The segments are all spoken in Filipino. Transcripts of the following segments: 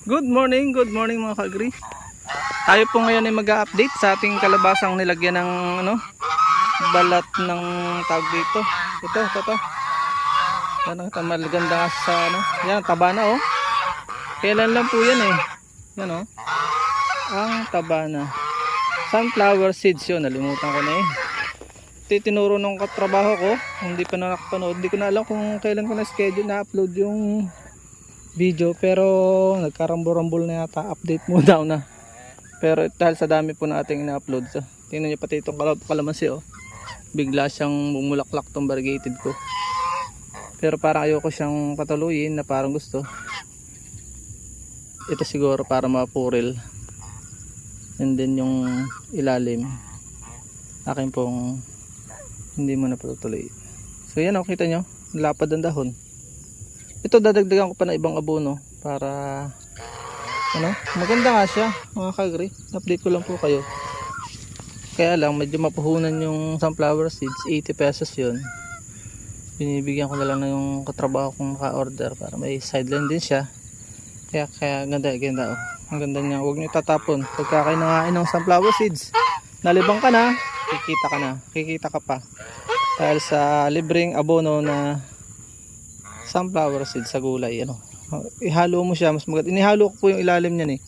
Good morning mga kagri. Tayo po ngayon ay mag-update sa ating kalabasang nilagyan ng balat ng tawag dito. Ito. Yan ang maganda sa yan, taba na oh. Kailan lang po yan eh. Yan oh. Ang taba na. Sunflower seeds yun, nalimutan ko na eh. Ito tinuro nung katrabaho ko, hindi pa nakapanood. Hindi ko na alam kung kailan ko na schedule na upload yung video, pero nagkarambol-rambol na yata, update mo daw na. Pero dahil sa dami po na ating ina-upload, so tingnan niyo pati itong kalamansi oh, bigla siyang bumulaklak tong variegated ko, pero parang ayoko siyang patuloyin na parang gusto. Ito siguro para mapuril, and then yung ilalim akin pong hindi mo na patuloy. So yan oh, kita nyo, lapad ang dahon. Ito dadagdagan ko pa na ibang abono para maganda nga siya mga kagri. Update ko lang po kayo. Kaya lang medyo mapuhunan yung sunflower seeds, 80 pesos yun. Binibigyan ko na lang na yung katrabaho kong naka-order para may sideline din siya. Kaya ganda oh. Ang ganda niya. Huwag niyo tatapon. Pagka kayo nangain ng sunflower seeds, nalibang ka na, kikita ka pa. Dahil sa libreng abono na sunflower seeds sa gulay, ihalo mo siya, mas maganda. Inihalo ko po yung ilalim niyan eh.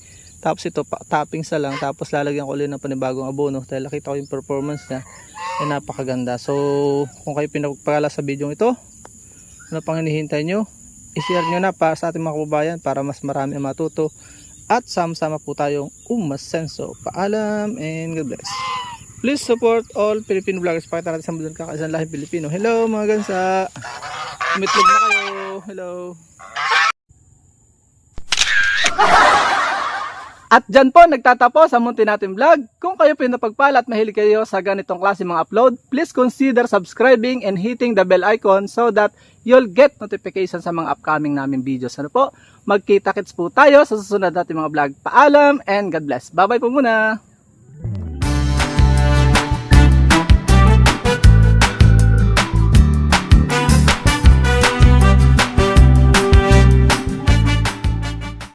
Tapos ito, toppings na lang, tapos lalagyan ko ulit ng panibagong abono dahil nakita ko yung performance niya ay napakaganda. So kung kayo pinagpagala sa video ito, ano pang hinihintay nyo, i-share nyo na para sa ating mga kababayan para mas marami ang matuto at sama-sama po tayong umasenso. Paalam and God bless. Please support all Filipino vloggers. Pakita natin sa mundo kakaisang lahing Pilipino. Hello mga gansa, umitlog na kayo. Hello. At dyan po nagtatapos ang munti natin vlog. Kung kayo pinapagpala at mahilig kayo sa ganitong klase mga upload, please consider subscribing and hitting the bell icon so that you'll get notification sa mga upcoming namin videos. Magkita-kits po tayo sa susunod natin mga vlog. Paalam and God bless. Bye bye po muna.